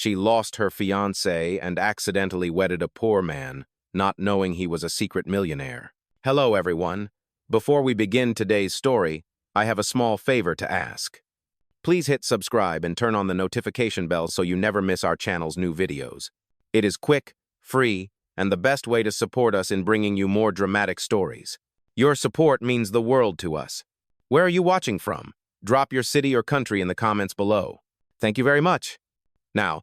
She lost her fiancé and accidentally wedded a poor man, not knowing he was a secret millionaire. Hello, everyone. Before we begin today's story, I have a small favor to ask. Please hit subscribe and turn on the notification bell so you never miss our channel's new videos. It is quick, free, and the best way to support us in bringing you more dramatic stories. Your support means the world to us. Where are you watching from? Drop your city or country in the comments below. Thank you very much. Now,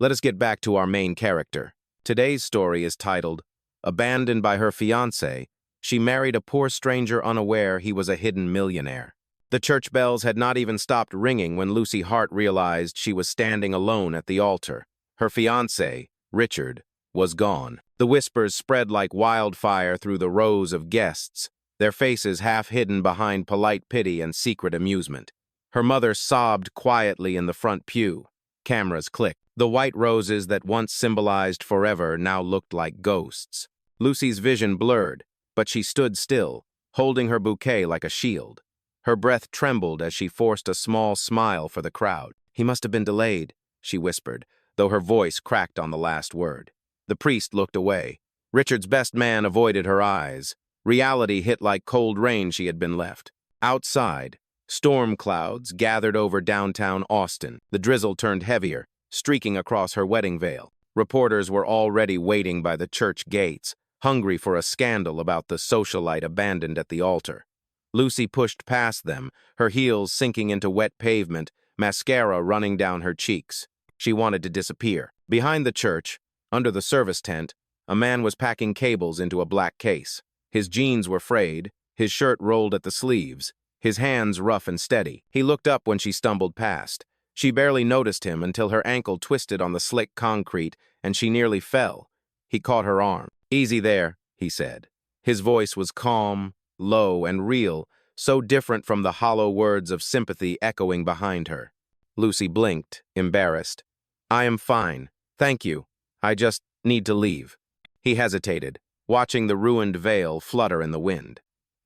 let us get back to our main character. Today's story is titled, Abandoned by Her Fiancé, She Married a Poor Stranger Unaware He Was a Hidden Millionaire. The church bells had not even stopped ringing when Lucy Hart realized she was standing alone at the altar. Her fiancé, Richard, was gone. The whispers spread like wildfire through the rows of guests, their faces half hidden behind polite pity and secret amusement. Her mother sobbed quietly in the front pew. Cameras clicked. The white roses that once symbolized forever now looked like ghosts. Lucy's vision blurred, but she stood still, holding her bouquet like a shield. Her breath trembled as she forced a small smile for the crowd. "He must have been delayed," she whispered, though her voice cracked on the last word. The priest looked away. Richard's best man avoided her eyes. Reality hit like cold rain she had been left. Outside, storm clouds gathered over downtown Austin. The drizzle turned heavier, streaking across her wedding veil. Reporters were already waiting by the church gates, hungry for a scandal about the socialite abandoned at the altar. Lucy pushed past them, her heels sinking into wet pavement, mascara running down her cheeks. She wanted to disappear. Behind the church, under the service tent, a man was packing cables into a black case. His jeans were frayed, his shirt rolled at the sleeves, his hands rough and steady. He looked up when she stumbled past. She barely noticed him until her ankle twisted on the slick concrete and she nearly fell. He caught her arm. "Easy there," he said. His voice was calm, low, and real, so different from the hollow words of sympathy echoing behind her. Lucy blinked, embarrassed. "I am fine, thank you. I just need to leave." He hesitated, watching the ruined veil flutter in the wind.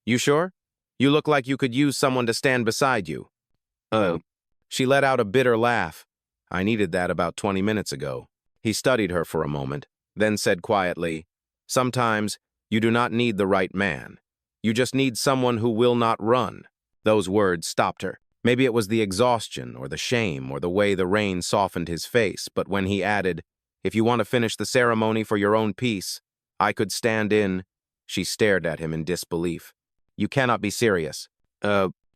"You sure? You look like you could use someone to stand beside you." She let out a bitter laugh. "I needed that about 20 minutes ago." He studied her for a moment, then said quietly, "Sometimes you do not need the right man. You just need someone who will not run." Those words stopped her. Maybe it was the exhaustion or the shame or the way the rain softened his face, but when he added, "If you want to finish the ceremony for your own peace, I could stand in," she stared at him in disbelief. "You cannot be serious."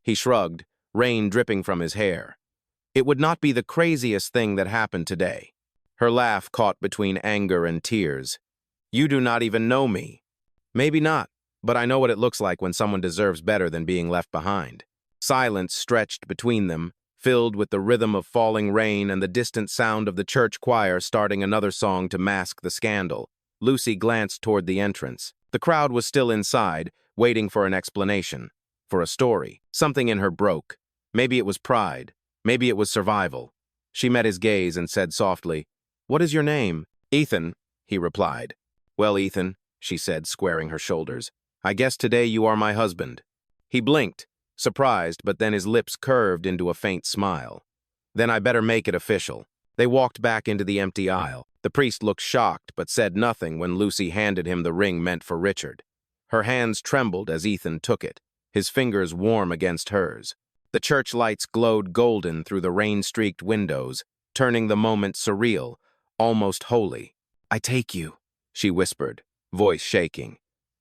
He shrugged, rain dripping from his hair. "It would not be the craziest thing that happened today." Her laugh caught between anger and tears. "You do not even know me." "Maybe not, but I know what it looks like when someone deserves better than being left behind." Silence stretched between them, filled with the rhythm of falling rain and the distant sound of the church choir starting another song to mask the scandal. Lucy glanced toward the entrance. The crowd was still inside, waiting for an explanation, for a story. Something in her broke. Maybe it was pride. Maybe it was survival. She met his gaze and said softly, "What is your name?" "Ethan," he replied. "Well, Ethan," she said, squaring her shoulders, "I guess today you are my husband." He blinked, surprised, but then his lips curved into a faint smile. "Then I better make it official." They walked back into the empty aisle. The priest looked shocked, but said nothing when Lucy handed him the ring meant for Richard. Her hands trembled as Ethan took it, his fingers warm against hers. The church lights glowed golden through the rain-streaked windows, turning the moment surreal, almost holy. "I take you," she whispered, voice shaking.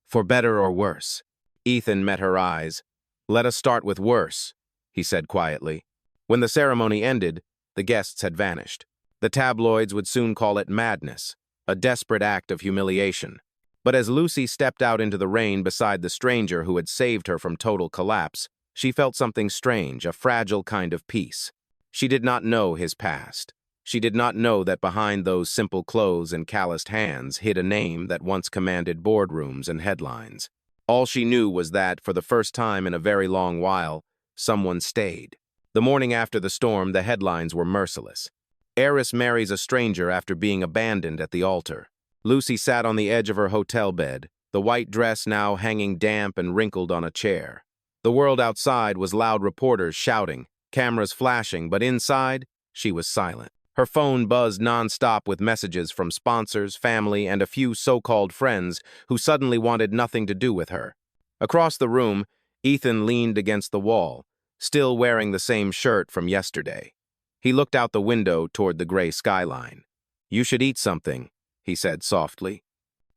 "For better or worse." Ethan met her eyes. "Let us start with worse," he said quietly. When the ceremony ended, the guests had vanished. The tabloids would soon call it madness, a desperate act of humiliation. But as Lucy stepped out into the rain beside the stranger who had saved her from total collapse, she felt something strange, a fragile kind of peace. She did not know his past. She did not know that behind those simple clothes and calloused hands hid a name that once commanded boardrooms and headlines. All she knew was that, for the first time in a very long while, someone stayed. The morning after the storm, the headlines were merciless. "Heiress marries a stranger after being abandoned at the altar." Lucy sat on the edge of her hotel bed, the white dress now hanging damp and wrinkled on a chair. The world outside was loud reporters shouting, cameras flashing, but inside, she was silent. Her phone buzzed nonstop with messages from sponsors, family, and a few so-called friends who suddenly wanted nothing to do with her. Across the room, Ethan leaned against the wall, still wearing the same shirt from yesterday. He looked out the window toward the gray skyline. "You should eat something," he said softly.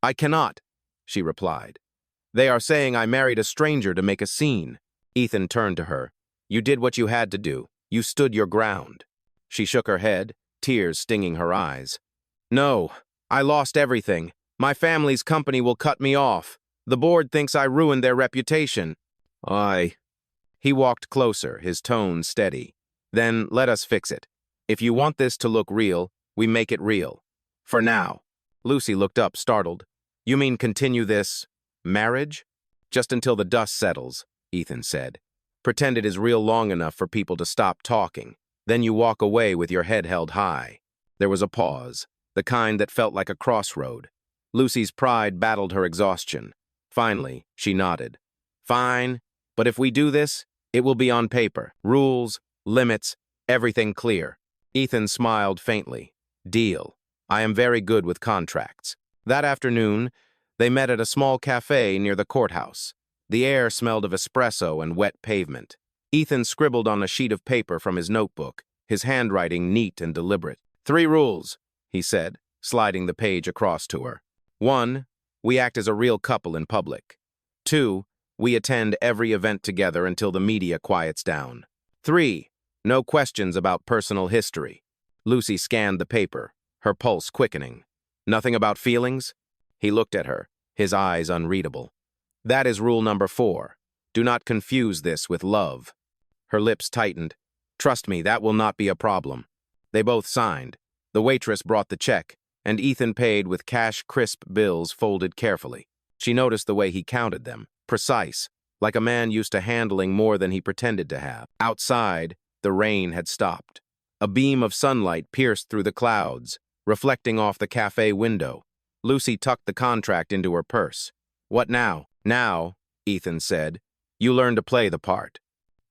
"I cannot," she replied. "They are saying I married a stranger to make a scene." Ethan turned to her. "You did what you had to do. You stood your ground." She shook her head, tears stinging her eyes. "No, I lost everything. My family's company will cut me off. The board thinks I ruined their reputation." He walked closer, his tone steady. "Then let us fix it. If you want this to look real, we make it real. For now." Lucy looked up, startled. "You mean continue this marriage?" "Just until the dust settles," Ethan said. "Pretend it is real long enough for people to stop talking. Then you walk away with your head held high." There was a pause, the kind that felt like a crossroad. Lucy's pride battled her exhaustion. Finally, she nodded. "Fine, but if we do this, it will be on paper. Rules, limits, everything clear." Ethan smiled faintly. "Deal. I am very good with contracts." That afternoon, they met at a small cafe near the courthouse. The air smelled of espresso and wet pavement. Ethan scribbled on a sheet of paper from his notebook, his handwriting neat and deliberate. "3 rules," he said, sliding the page across to her. 1. We act as a real couple in public. 2. We attend every event together until the media quiets down. 3. No questions about personal history. Lucy scanned the paper, her pulse quickening. "Nothing about feelings?" He looked at her, his eyes unreadable. "That is rule number 4. Do not confuse this with love." Her lips tightened. "Trust me, that will not be a problem." They both signed. The waitress brought the check, and Ethan paid with cash crisp bills folded carefully. She noticed the way he counted them, precise, like a man used to handling more than he pretended to have. Outside, the rain had stopped. A beam of sunlight pierced through the clouds, reflecting off the cafe window. Lucy tucked the contract into her purse. "What now?" "Now," Ethan said, "you learn to play the part."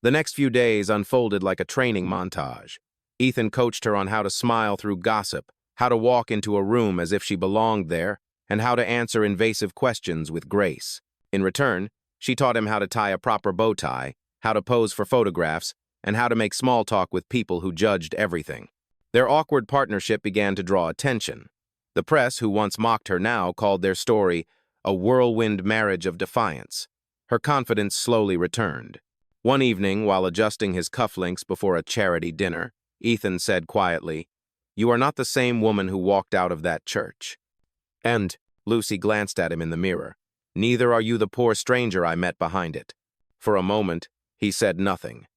The next few days unfolded like a training montage. Ethan coached her on how to smile through gossip, how to walk into a room as if she belonged there, and how to answer invasive questions with grace. In return, she taught him how to tie a proper bow tie, how to pose for photographs, and how to make small talk with people who judged everything. Their awkward partnership began to draw attention. The press, who once mocked her now, called their story a whirlwind marriage of defiance. Her confidence slowly returned. One evening, while adjusting his cufflinks before a charity dinner, Ethan said quietly, "You are not the same woman who walked out of that church." "And," Lucy glanced at him in the mirror, "neither are you the poor stranger I met behind it." For a moment, he said nothing.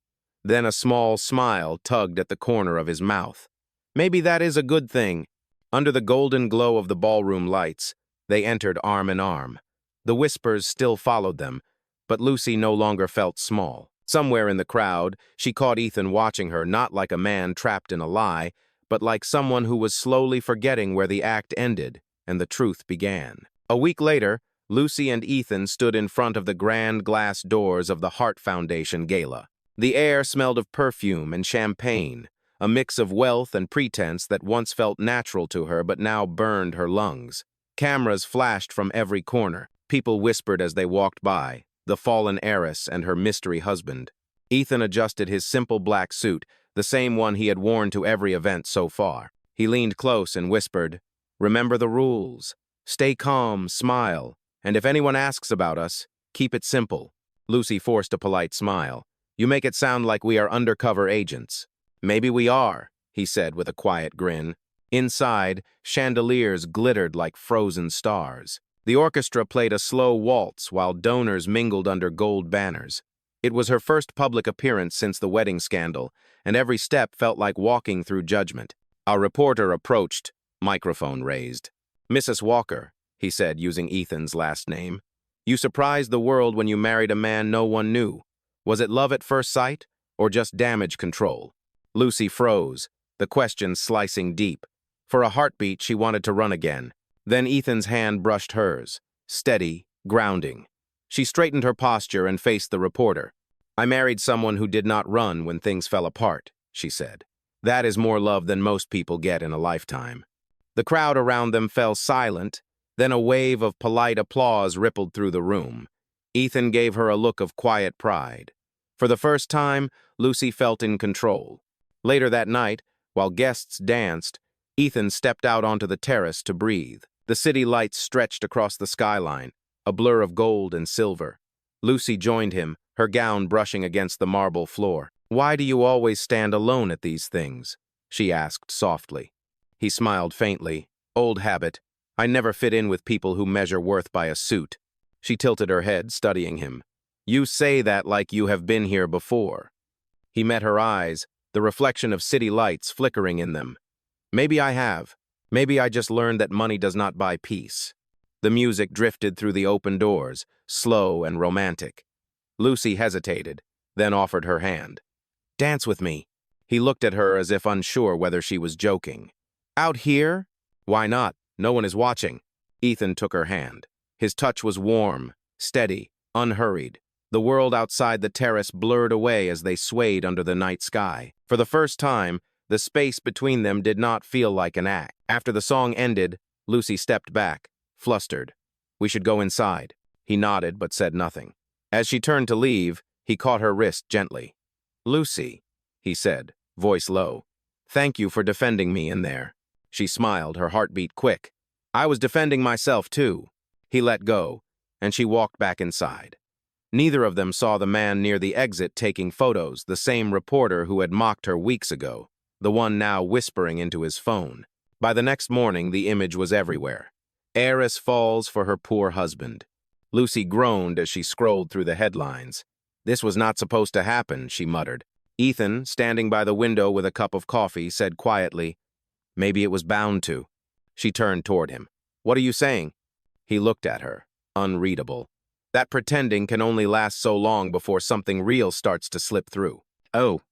Then a small smile tugged at the corner of his mouth. "Maybe that is a good thing." Under the golden glow of the ballroom lights, they entered arm in arm. The whispers still followed them, but Lucy no longer felt small. Somewhere in the crowd, she caught Ethan watching her, not like a man trapped in a lie, but like someone who was slowly forgetting where the act ended and the truth began. A week later, Lucy and Ethan stood in front of the grand glass doors of the Hart Foundation gala. The air smelled of perfume and champagne, a mix of wealth and pretense that once felt natural to her but now burned her lungs. Cameras flashed from every corner. People whispered as they walked by, the fallen heiress and her mystery husband. Ethan adjusted his simple black suit, the same one he had worn to every event so far. He leaned close and whispered, "Remember the rules. Stay calm, smile, and if anyone asks about us, keep it simple." Lucy forced a polite smile. "You make it sound like we are undercover agents." "Maybe we are," he said with a quiet grin. Inside, chandeliers glittered like frozen stars. The orchestra played a slow waltz while donors mingled under gold banners. It was her first public appearance since the wedding scandal, and every step felt like walking through judgment. A reporter approached, microphone raised. "Mrs. Walker," he said, using Ethan's last name, "you surprised the world when you married a man no one knew. Was it love at first sight, or just damage control?" Lucy froze, the question slicing deep. For a heartbeat, she wanted to run again. Then Ethan's hand brushed hers, steady, grounding. She straightened her posture and faced the reporter. "I married someone who did not run when things fell apart," she said. That is more love than most people get in a lifetime. The crowd around them fell silent, then a wave of polite applause rippled through the room. Ethan gave her a look of quiet pride. For the first time, Lucy felt in control. Later that night, while guests danced, Ethan stepped out onto the terrace to breathe. The city lights stretched across the skyline, a blur of gold and silver. Lucy joined him, her gown brushing against the marble floor. "Why do you always stand alone at these things?" she asked softly. He smiled faintly. "Old habit. I never fit in with people who measure worth by a suit." She tilted her head, studying him. "You say that like you have been here before." He met her eyes, the reflection of city lights flickering in them. "Maybe I have. Maybe I just learned that money does not buy peace." The music drifted through the open doors, slow and romantic. Lucy hesitated, then offered her hand. "Dance with me." He looked at her as if unsure whether she was joking. "Out here? Why not? No one is watching." Ethan took her hand. His touch was warm, steady, unhurried. The world outside the terrace blurred away as they swayed under the night sky. For the first time, the space between them did not feel like an act. After the song ended, Lucy stepped back, flustered. "We should go inside." He nodded but said nothing. As she turned to leave, he caught her wrist gently. "Lucy," he said, voice low, "thank you for defending me in there." She smiled, her heartbeat quick. "I was defending myself too." He let go, and she walked back inside. Neither of them saw the man near the exit taking photos, the same reporter who had mocked her weeks ago, the one now whispering into his phone. By the next morning, the image was everywhere. "Heiress falls for her poor husband." Lucy groaned as she scrolled through the headlines. "This was not supposed to happen," she muttered. Ethan, standing by the window with a cup of coffee, said quietly, "Maybe it was bound to." She turned toward him. "What are you saying?" He looked at her, unreadable. That pretending can only last so long before something real starts to slip through. "Oh."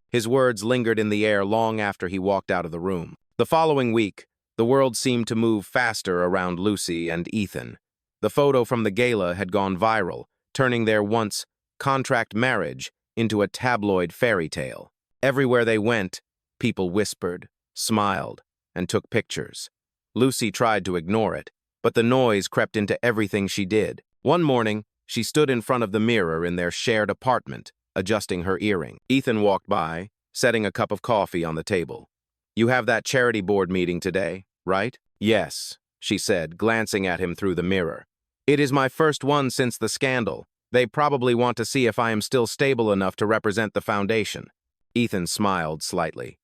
His words lingered in the air long after he walked out of the room. The following week, the world seemed to move faster around Lucy and Ethan. The photo from the gala had gone viral, turning their once contract marriage into a tabloid fairy tale. Everywhere they went, people whispered, smiled, and took pictures. Lucy tried to ignore it, but the noise crept into everything she did. One morning, she stood in front of the mirror in their shared apartment, adjusting her earring. Ethan walked by, setting a cup of coffee on the table. "You have that charity board meeting today, right?" "Yes," she said, glancing at him through the mirror. "It is my first one since the scandal. They probably want to see if I am still stable enough to represent the foundation." Ethan smiled slightly.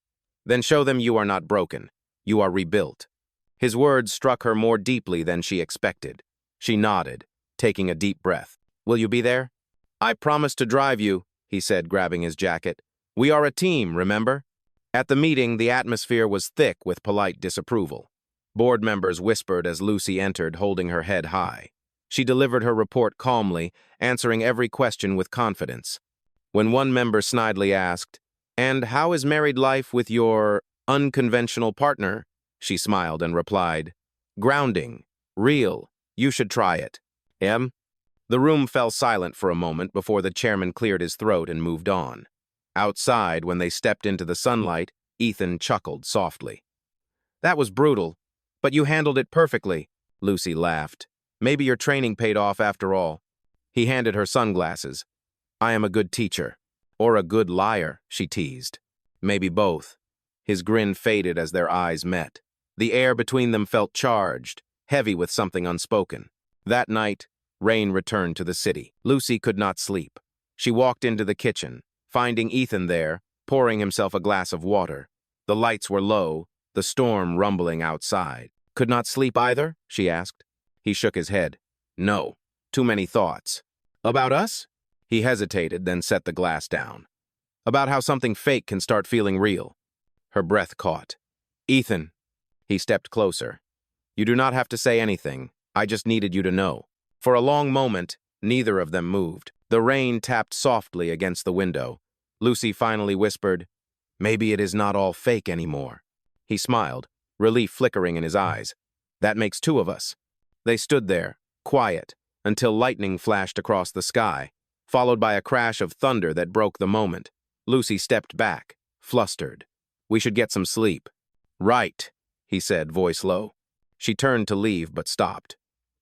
"Then show them you are not broken. You are rebuilt." His words struck her more deeply than she expected. She nodded, taking a deep breath. "Will you be there?" "I promise to drive you," he said, grabbing his jacket. "We are a team, remember?" At the meeting, the atmosphere was thick with polite disapproval. Board members whispered as Lucy entered, holding her head high. She delivered her report calmly, answering every question with confidence. When one member snidely asked, "And how is married life with your unconventional partner?" she smiled and replied, "Grounding. Real. You should try it." "Em?" The room fell silent for a moment before the chairman cleared his throat and moved on. Outside, when they stepped into the sunlight, Ethan chuckled softly. "That was brutal, but you handled it perfectly," Lucy laughed. "Maybe your training paid off after all." He handed her sunglasses. "I am a good teacher." "Or a good liar," she teased. "Maybe both." His grin faded as their eyes met. The air between them felt charged, heavy with something unspoken. That night, rain returned to the city. Lucy could not sleep. She walked into the kitchen, finding Ethan there, pouring himself a glass of water. The lights were low, the storm rumbling outside. "Could not sleep either?" she asked. He shook his head. "No, too many thoughts." "About us?" He hesitated, then set the glass down. "About how something fake can start feeling real." Her breath caught. "Ethan." He stepped closer. "You do not have to say anything. I just needed you to know." For a long moment, neither of them moved. The rain tapped softly against the window. Lucy finally whispered, "Maybe it is not all fake anymore." He smiled, relief flickering in his eyes. "That makes two of us." They stood there, quiet, until lightning flashed across the sky, followed by a crash of thunder that broke the moment. Lucy stepped back, flustered. We should get some sleep. Right, he said, voice low. She turned to leave but stopped.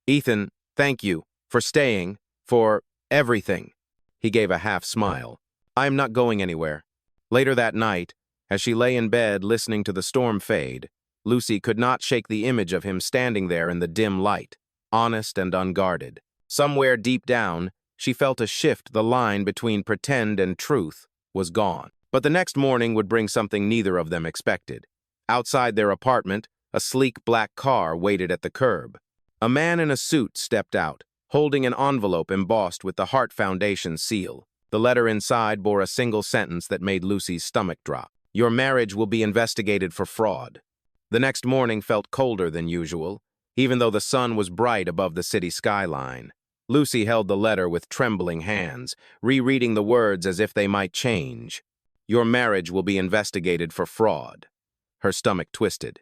Ethan, thank you for staying, for everything. He gave a half smile. I am not going anywhere. Later that night, as she lay in bed listening to the storm fade, Lucy could not shake the image of him standing there in the dim light, honest and unguarded. Somewhere deep down, she felt a shift. The line between pretend and truth was gone. But the next morning would bring something neither of them expected. Outside their apartment, a sleek black car waited at the curb. A man in a suit stepped out, holding an envelope embossed with the Hart Foundation seal. The letter inside bore a single sentence that made Lucy's stomach drop. Your marriage will be investigated for fraud. The next morning felt colder than usual, even though the sun was bright above the city skyline. Lucy held the letter with trembling hands, rereading the words as if they might change. Your marriage will be investigated for fraud. Her stomach twisted.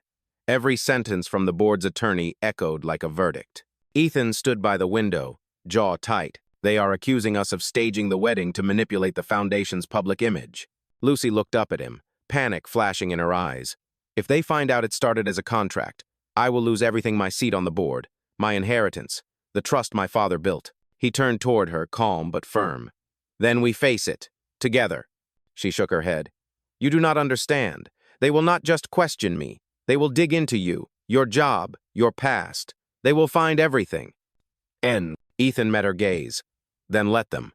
Every sentence from the board's attorney echoed like a verdict. Ethan stood by the window, jaw tight. They are accusing us of staging the wedding to manipulate the foundation's public image. Lucy looked up at him, panic flashing in her eyes. If they find out it started as a contract, I will lose everything: my seat on the board, my inheritance, the trust my father built. He turned toward her, calm but firm. Then we face it, together. She shook her head. You do not understand. They will not just question me. They will dig into you, your job, your past. They will find everything. Ethan met her gaze. Then let them.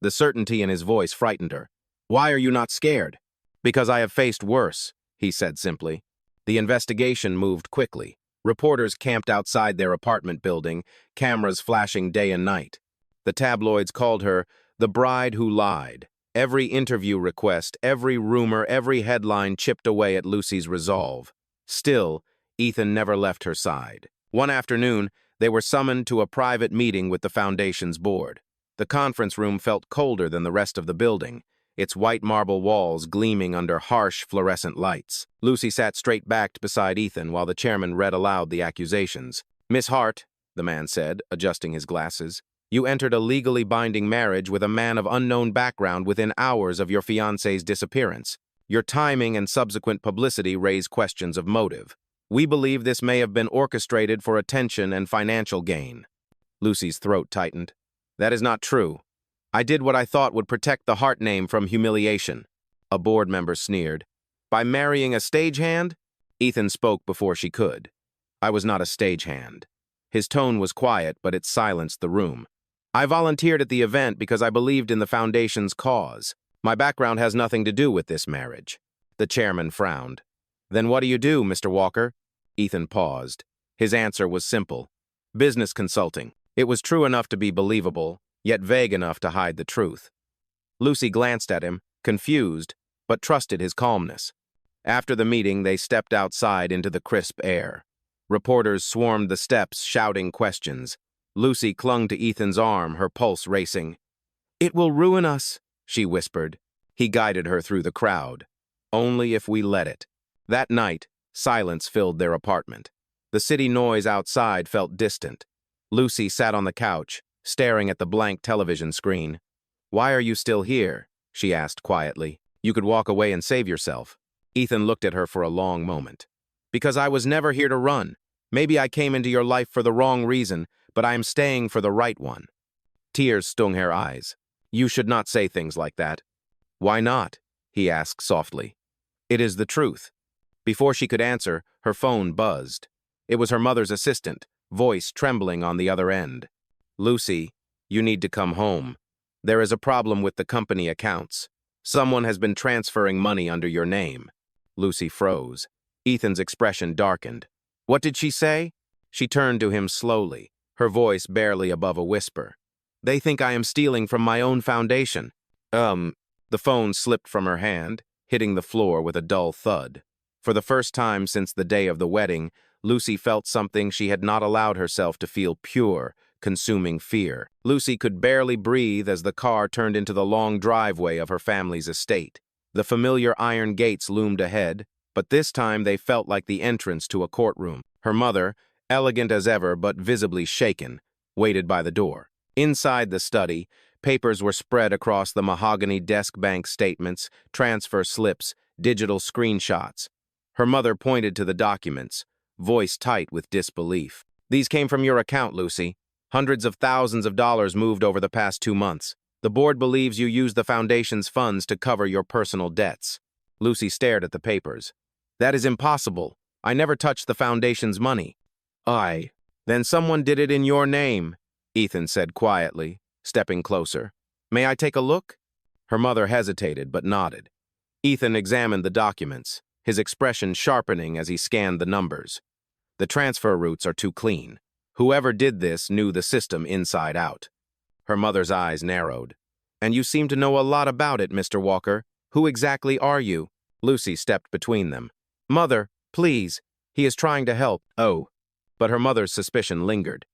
The certainty in his voice frightened her. Why are you not scared? Because I have faced worse, he said simply. The investigation moved quickly. Reporters camped outside their apartment building, cameras flashing day and night. The tabloids called her the bride who lied. Every interview request, every rumor, every headline chipped away at Lucy's resolve. Still, Ethan never left her side. One afternoon, they were summoned to a private meeting with the foundation's board. The conference room felt colder than the rest of the building, its white marble walls gleaming under harsh fluorescent lights. Lucy sat straight-backed beside Ethan while the chairman read aloud the accusations. Miss Hart, the man said, adjusting his glasses, you entered a legally binding marriage with a man of unknown background within hours of your fiancé's disappearance. Your timing and subsequent publicity raise questions of motive. We believe this may have been orchestrated for attention and financial gain. Lucy's throat tightened. That is not true. I did what I thought would protect the Hart name from humiliation. A board member sneered. By marrying a stagehand? Ethan spoke before she could. I was not a stagehand. His tone was quiet, but it silenced the room. I volunteered at the event because I believed in the foundation's cause. My background has nothing to do with this marriage. The chairman frowned. Then what do you do, Mr. Walker? Ethan paused. His answer was simple. Business consulting. It was true enough to be believable, yet vague enough to hide the truth. Lucy glanced at him, confused, but trusted his calmness. After the meeting, they stepped outside into the crisp air. Reporters swarmed the steps, shouting questions. Lucy clung to Ethan's arm, her pulse racing. It will ruin us, she whispered. He guided her through the crowd. Only if we let it. That night, silence filled their apartment. The city noise outside felt distant. Lucy sat on the couch, staring at the blank television screen. Why are you still here? She asked quietly. You could walk away and save yourself. Ethan looked at her for a long moment. Because I was never here to run. Maybe I came into your life for the wrong reason, but I am staying for the right one. Tears stung her eyes. You should not say things like that. Why not? He asked softly. It is the truth. Before she could answer, her phone buzzed. It was her mother's assistant, voice trembling on the other end. Lucy, you need to come home. There is a problem with the company accounts. Someone has been transferring money under your name. Lucy froze. Ethan's expression darkened. What did she say? She turned to him slowly, her voice barely above a whisper. They think I am stealing from my own foundation. The phone slipped from her hand, hitting the floor with a dull thud. For the first time since the day of the wedding, Lucy felt something she had not allowed herself to feel: pure, consuming fear. Lucy could barely breathe as the car turned into the long driveway of her family's estate. The familiar iron gates loomed ahead, but this time they felt like the entrance to a courtroom. Her mother, elegant as ever but visibly shaken, waited by the door. Inside the study, papers were spread across the mahogany desk: bank statements, transfer slips, digital screenshots. Her mother pointed to the documents, voice tight with disbelief. These came from your account, Lucy. Hundreds of thousands of dollars moved over the past 2 months. The board believes you used the foundation's funds to cover your personal debts. Lucy stared at the papers. That is impossible. I never touched the foundation's money. Then someone did it in your name, Ethan said quietly, stepping closer. May I take a look? Her mother hesitated but nodded. Ethan examined the documents, his expression sharpening as he scanned the numbers. The transfer routes are too clean. Whoever did this knew the system inside out. Her mother's eyes narrowed. And you seem to know a lot about it, Mr. Walker. Who exactly are you? Lucy stepped between them. Mother, please. He is trying to help. Oh. But her mother's suspicion lingered.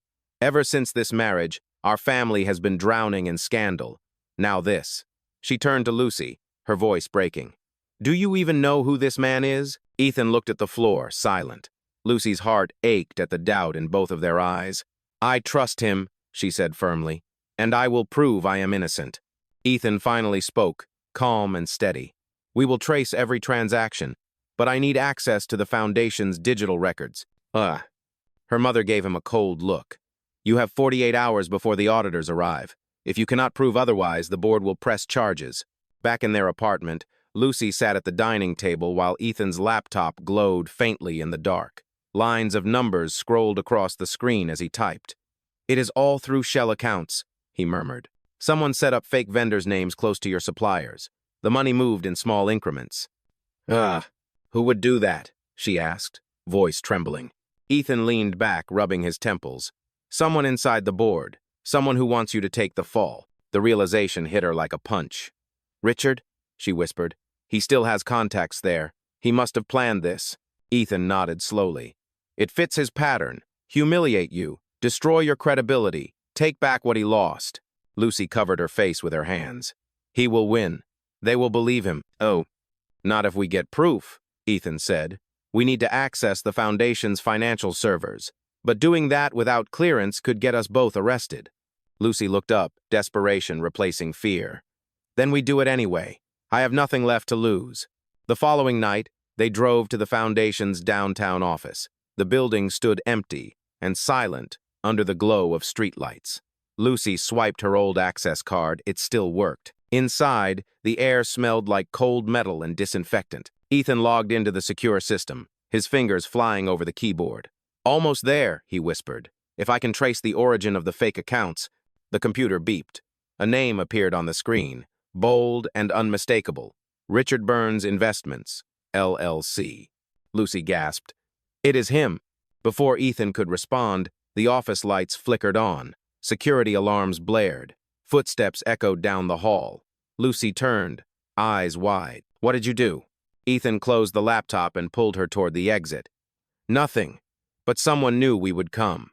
Ever since this marriage, our family has been drowning in scandal. Now this. She turned to Lucy, her voice breaking. Do you even know who this man is? Ethan looked at the floor, silent. Lucy's heart ached at the doubt in both of their eyes. I trust him, she said firmly, and I will prove I am innocent. Ethan finally spoke, calm and steady. We will trace every transaction, but I need access to the foundation's digital records. Her mother gave him a cold look. You have 48 hours before the auditors arrive. If you cannot prove otherwise, the board will press charges. Back in their apartment, Lucy sat at the dining table while Ethan's laptop glowed faintly in the dark. Lines of numbers scrolled across the screen as he typed. It is all through shell accounts, he murmured. Someone set up fake vendors' names close to your suppliers. The money moved in small increments. Who would do that? She asked, voice trembling. Ethan leaned back, rubbing his temples. Someone inside the board. Someone who wants you to take the fall. The realization hit her like a punch. Richard? She whispered. He still has contacts there. He must have planned this. Ethan nodded slowly. It fits his pattern. Humiliate you. Destroy your credibility. Take back what he lost. Lucy covered her face with her hands. He will win. They will believe him. Oh, not if we get proof, Ethan said. We need to access the foundation's financial servers. But doing that without clearance could get us both arrested. Lucy looked up, desperation replacing fear. Then we do it anyway. I have nothing left to lose. The following night, they drove to the foundation's downtown office. The building stood empty and silent under the glow of streetlights. Lucy swiped her old access card. It still worked. Inside, the air smelled like cold metal and disinfectant. Ethan logged into the secure system, his fingers flying over the keyboard. Almost there, he whispered. If I can trace the origin of the fake accounts. The computer beeped. A name appeared on the screen, bold and unmistakable. Richard Burns Investments, LLC. Lucy gasped. It is him. Before Ethan could respond, the office lights flickered on. Security alarms blared. Footsteps echoed down the hall. Lucy turned, eyes wide. What did you do? Ethan closed the laptop and pulled her toward the exit. Nothing, but someone knew we would come.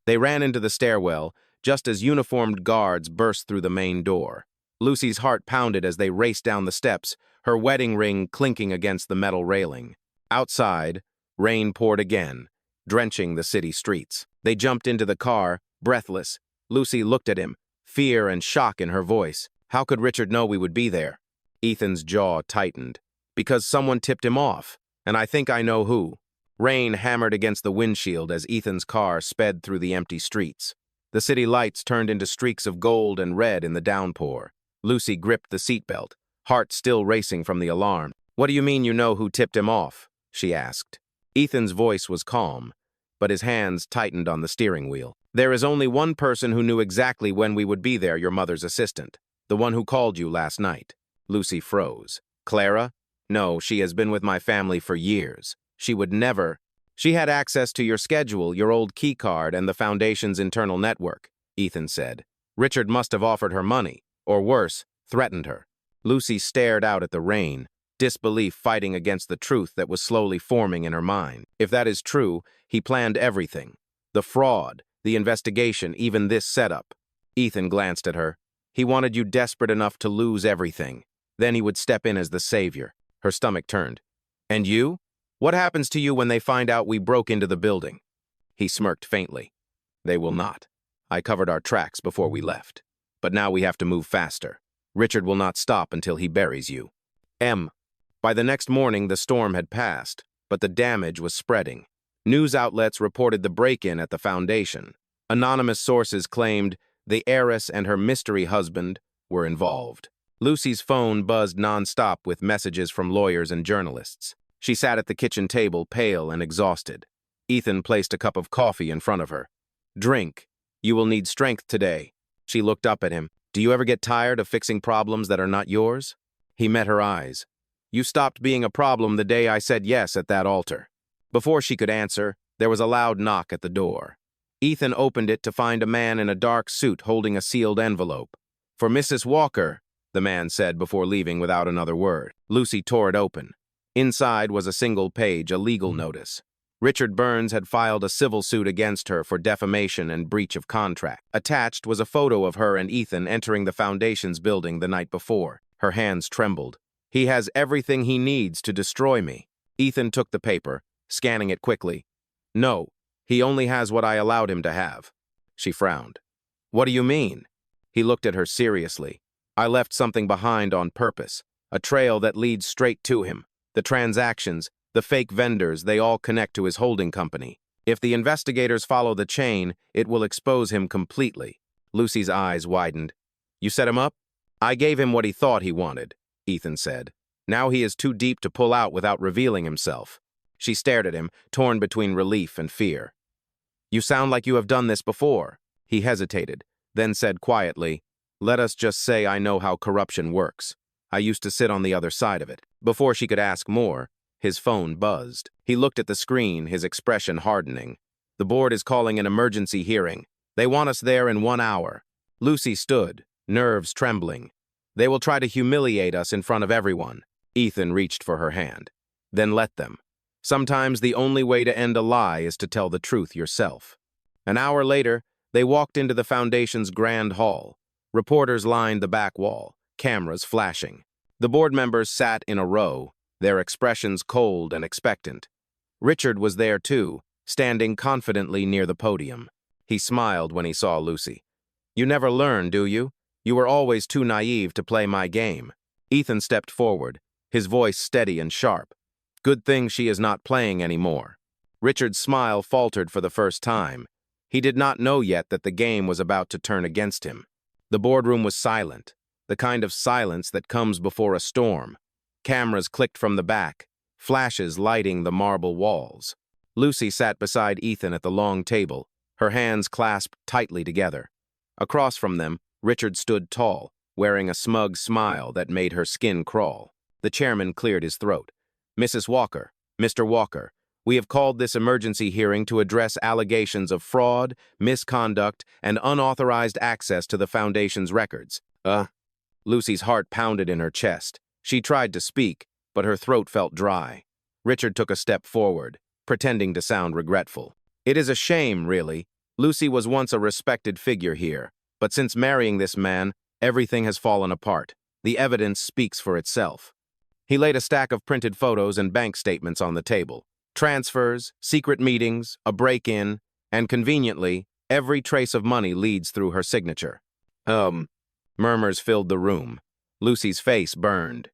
They ran into the stairwell, just as uniformed guards burst through the main door. Lucy's heart pounded as they raced down the steps, her wedding ring clinking against the metal railing. Outside, rain poured again, drenching the city streets. They jumped into the car, breathless. Lucy looked at him, fear and shock in her voice. How could Richard know we would be there? Ethan's jaw tightened. Because someone tipped him off, and I think I know who. Rain hammered against the windshield as Ethan's car sped through the empty streets. The city lights turned into streaks of gold and red in the downpour. Lucy gripped the seatbelt, heart still racing from the alarm. What do you mean you know who tipped him off? She asked. Ethan's voice was calm, but his hands tightened on the steering wheel. There is only one person who knew exactly when we would be there, your mother's assistant. The one who called you last night. Lucy froze. Clara? No, she has been with my family for years. She would never. She had access to your schedule, your old key card, and the foundation's internal network, Ethan said. Richard must have offered her money, or worse, threatened her. Lucy stared out at the rain, disbelief fighting against the truth that was slowly forming in her mind. If that is true, he planned everything. The fraud, the investigation, even this setup. Ethan glanced at her. He wanted you desperate enough to lose everything. Then he would step in as the savior. Her stomach turned. And you? What happens to you when they find out we broke into the building? He smirked faintly. They will not. I covered our tracks before we left. But now we have to move faster. Richard will not stop until he buries you. By By the next morning, the storm had passed, but the damage was spreading. News outlets reported the break-in at the foundation. Anonymous sources claimed the heiress and her mystery husband were involved. Lucy's phone buzzed nonstop with messages from lawyers and journalists. She sat at the kitchen table, pale and exhausted. Ethan placed a cup of coffee in front of her. "Drink. You will need strength today." She looked up at him. "Do you ever get tired of fixing problems that are not yours?" He met her eyes. "You stopped being a problem the day I said yes at that altar." Before she could answer, there was a loud knock at the door. Ethan opened it to find a man in a dark suit holding a sealed envelope. "For Mrs. Walker," the man said before leaving without another word. Lucy tore it open. Inside was a single page, a legal notice. Richard Burns had filed a civil suit against her for defamation and breach of contract. Attached was a photo of her and Ethan entering the foundation's building the night before. Her hands trembled. "He has everything he needs to destroy me." Ethan took the paper, scanning it quickly. "No, he only has what I allowed him to have." She frowned. "What do you mean?" He looked at her seriously. "I left something behind on purpose, a trail that leads straight to him. The transactions, the fake vendors, they all connect to his holding company. If the investigators follow the chain, it will expose him completely." Lucy's eyes widened. "You set him up?" "I gave him what he thought he wanted," Ethan said. "Now he is too deep to pull out without revealing himself." She stared at him, torn between relief and fear. "You sound like you have done this before." He hesitated, then said quietly, "Let us just say I know how corruption works. I used to sit on the other side of it." Before she could ask more, his phone buzzed. He looked at the screen, his expression hardening. "The board is calling an emergency hearing. They want us there in 1 hour." Lucy stood, nerves trembling. "They will try to humiliate us in front of everyone." Ethan reached for her hand. "Then let them. Sometimes the only way to end a lie is to tell the truth yourself." An hour later, they walked into the foundation's grand hall. Reporters lined the back wall, cameras flashing. The board members sat in a row, their expressions cold and expectant. Richard was there too, standing confidently near the podium. He smiled when he saw Lucy. "You never learn, do you? You were always too naive to play my game." Ethan stepped forward, his voice steady and sharp. "Good thing she is not playing anymore." Richard's smile faltered for the first time. He did not know yet that the game was about to turn against him. The boardroom was silent, the kind of silence that comes before a storm. Cameras clicked from the back, flashes lighting the marble walls. Lucy sat beside Ethan at the long table, her hands clasped tightly together. Across from them, Richard stood tall, wearing a smug smile that made her skin crawl. The chairman cleared his throat. "Mrs. Walker, Mr. Walker, we have called this emergency hearing to address allegations of fraud, misconduct, and unauthorized access to the Foundation's records." Lucy's heart pounded in her chest. She tried to speak, but her throat felt dry. Richard took a step forward, pretending to sound regretful. "It is a shame, really. Lucy was once a respected figure here, but since marrying this man, everything has fallen apart. The evidence speaks for itself." He laid a stack of printed photos and bank statements on the table. Transfers, secret meetings, a break-in, and conveniently, every trace of money leads through her signature. Murmurs filled the room. Lucy's face burned.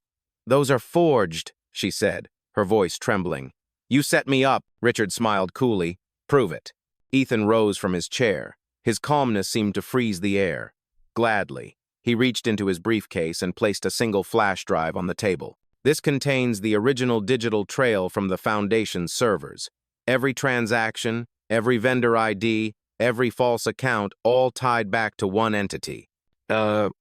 "Those are forged," she said, her voice trembling. "You set me up," Richard smiled coolly. "Prove it." Ethan rose from his chair. His calmness seemed to freeze the air. Gladly, he reached into his briefcase and placed a single flash drive on the table. "This contains the original digital trail from the Foundation's servers. Every transaction, every vendor ID, every false account, all tied back to one entity." The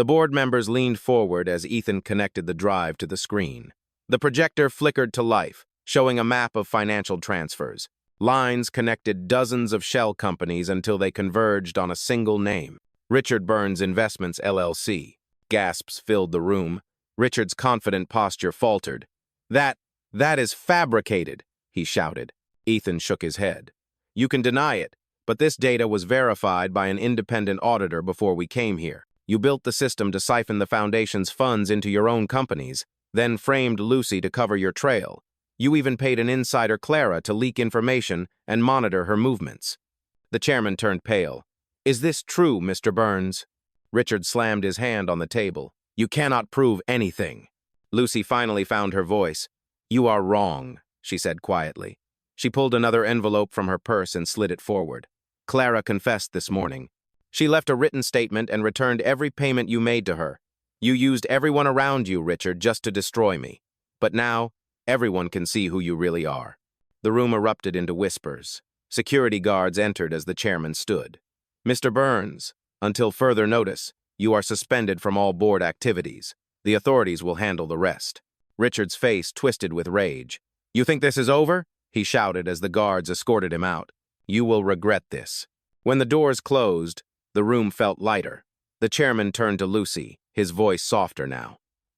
board members leaned forward as Ethan connected the drive to the screen. The projector flickered to life, showing a map of financial transfers. Lines connected dozens of shell companies until they converged on a single name: Richard Burns Investments, LLC. Gasps filled the room. Richard's confident posture faltered. That is fabricated," he shouted. Ethan shook his head. "You can deny it, but this data was verified by an independent auditor before we came here. You built the system to siphon the Foundation's funds into your own companies, then framed Lucy to cover your trail. You even paid an insider, Clara, to leak information and monitor her movements." The chairman turned pale. "Is this true, Mr. Burns?" Richard slammed his hand on the table. "You cannot prove anything." Lucy finally found her voice. "You are wrong," she said quietly. She pulled another envelope from her purse and slid it forward. "Clara confessed this morning. She left a written statement and returned every payment you made to her. You used everyone around you, Richard, just to destroy me. But now, everyone can see who you really are." The room erupted into whispers. Security guards entered as the chairman stood. "Mr. Burns, until further notice, you are suspended from all board activities. The authorities will handle the rest." Richard's face twisted with rage. "You think this is over?" he shouted as the guards escorted him out. "You will regret this." When the doors closed, the room felt lighter. The chairman turned to Lucy, his voice softer now.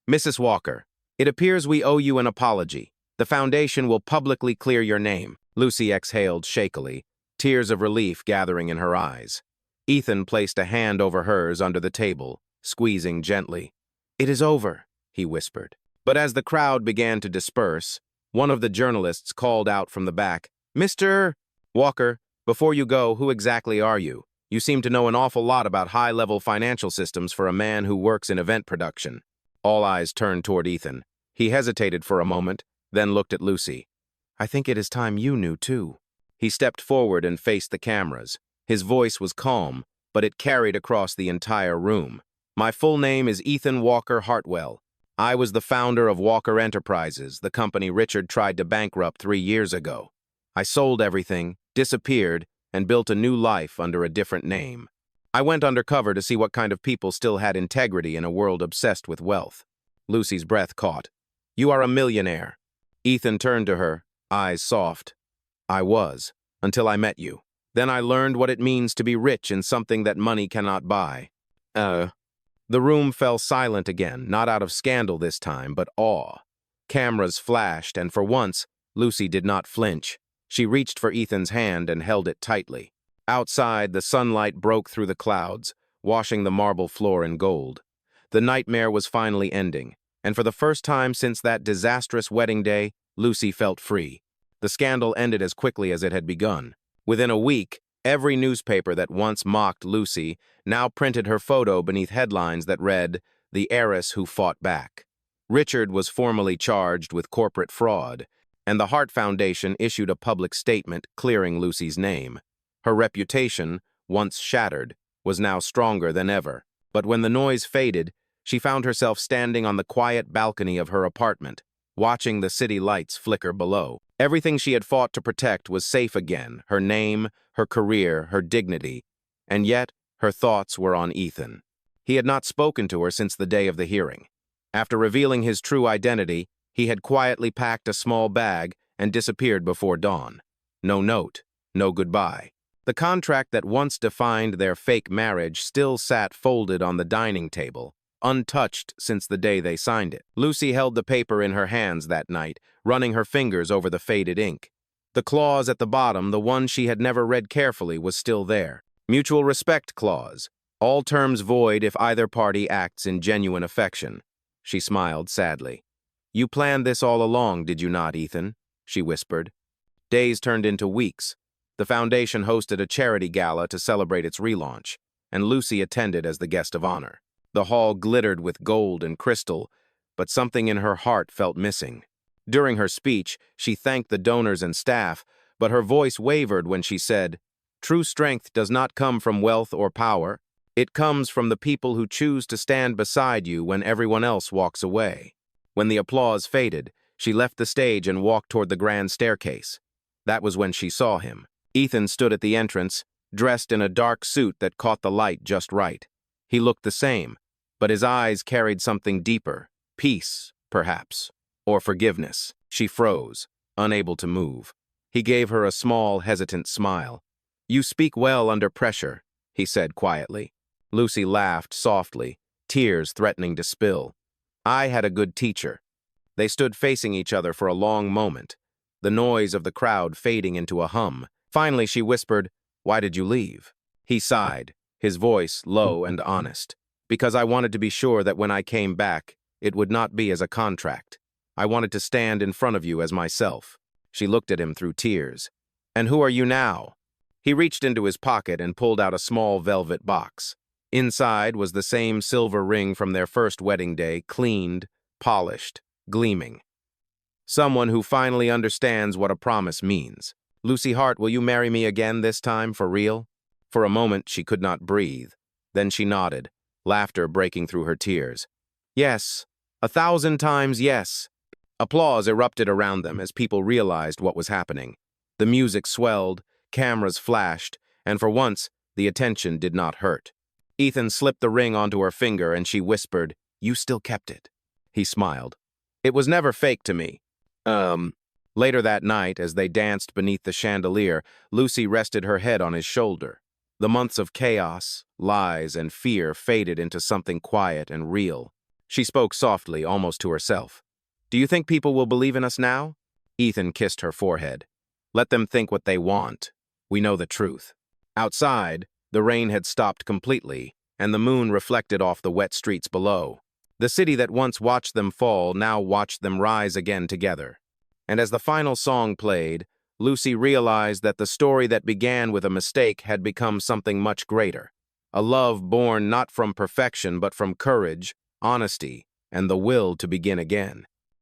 "Mrs. Walker, it appears we owe you an apology. The foundation will publicly clear your name." Lucy exhaled shakily, tears of relief gathering in her eyes. Ethan placed a hand over hers under the table, squeezing gently. "It is over," he whispered. But as the crowd began to disperse, one of the journalists called out from the back, "Mr. Walker, before you go, who exactly are you? You seem to know an awful lot about high-level financial systems for a man who works in event production." All eyes turned toward Ethan. He hesitated for a moment, then looked at Lucy. "I think it is time you knew, too." He stepped forward and faced the cameras. His voice was calm, but it carried across the entire room. "My full name is Ethan Walker Hartwell. I was the founder of Walker Enterprises, the company Richard tried to bankrupt 3 years ago. I sold everything, disappeared, and built a new life under a different name. I went undercover to see what kind of people still had integrity in a world obsessed with wealth." Lucy's breath caught. "You are a millionaire." Ethan turned to her, eyes soft. "I was, until I met you. Then I learned what it means to be rich in something that money cannot buy." The room fell silent again, not out of scandal this time, but awe. Cameras flashed, and for once, Lucy did not flinch. She reached for Ethan's hand and held it tightly. Outside, the sunlight broke through the clouds, washing the marble floor in gold. The nightmare was finally ending, and for the first time since that disastrous wedding day, Lucy felt free. The scandal ended as quickly as it had begun. Within a week, every newspaper that once mocked Lucy now printed her photo beneath headlines that read, "The Heiress Who Fought Back." Richard was formally charged with corporate fraud, and the Hart Foundation issued a public statement clearing Lucy's name. Her reputation, once shattered, was now stronger than ever. But when the noise faded, she found herself standing on the quiet balcony of her apartment, watching the city lights flicker below. Everything she had fought to protect was safe again, her name, her career, her dignity. And yet, her thoughts were on Ethan. He had not spoken to her since the day of the hearing. After revealing his true identity, he had quietly packed a small bag and disappeared before dawn. No note, no goodbye. The contract that once defined their fake marriage still sat folded on the dining table, untouched since the day they signed it. Lucy held the paper in her hands that night, running her fingers over the faded ink. The clause at the bottom, the one she had never read carefully, was still there. Mutual respect clause. All terms void if either party acts in genuine affection. She smiled sadly. "You planned this all along, did you not, Ethan?" she whispered. Days turned into weeks. The foundation hosted a charity gala to celebrate its relaunch, and Lucy attended as the guest of honor. The hall glittered with gold and crystal, but something in her heart felt missing. During her speech, she thanked the donors and staff, but her voice wavered when she said, "True strength does not come from wealth or power. It comes from the people who choose to stand beside you when everyone else walks away." When the applause faded, she left the stage and walked toward the grand staircase. That was when she saw him. Ethan stood at the entrance, dressed in a dark suit that caught the light just right. He looked the same, but his eyes carried something deeper, peace, perhaps, or forgiveness. She froze, unable to move. He gave her a small, hesitant smile. "You speak well under pressure," he said quietly. Lucy laughed softly, tears threatening to spill. "I had a good teacher." They stood facing each other for a long moment, the noise of the crowd fading into a hum. Finally, she whispered, "Why did you leave?" He sighed, his voice low and honest. "Because I wanted to be sure that when I came back, it would not be as a contract. I wanted to stand in front of you as myself." She looked at him through tears. "And who are you now?" He reached into his pocket and pulled out a small velvet box. Inside was the same silver ring from their first wedding day, cleaned, polished, gleaming. Someone who finally understands what a promise means. Lucy Hart, will you marry me again this time, for real? For a moment, she could not breathe. Then she nodded, laughter breaking through her tears. Yes, 1,000 times yes. Applause erupted around them as people realized what was happening. The music swelled, cameras flashed, and for once, the attention did not hurt. Ethan slipped the ring onto her finger and she whispered, "You still kept it." He smiled. "It was never fake to me." Later that night, as they danced beneath the chandelier, Lucy rested her head on his shoulder. The months of chaos, lies, and fear faded into something quiet and real. She spoke softly, almost to herself. "Do you think people will believe in us now?" Ethan kissed her forehead. "Let them think what they want. We know the truth." Outside, the rain had stopped completely, and the moon reflected off the wet streets below. The city that once watched them fall now watched them rise again together. And as the final song played, Lucy realized that the story that began with a mistake had become something much greater. A love born not from perfection but from courage, honesty, and the will to begin again.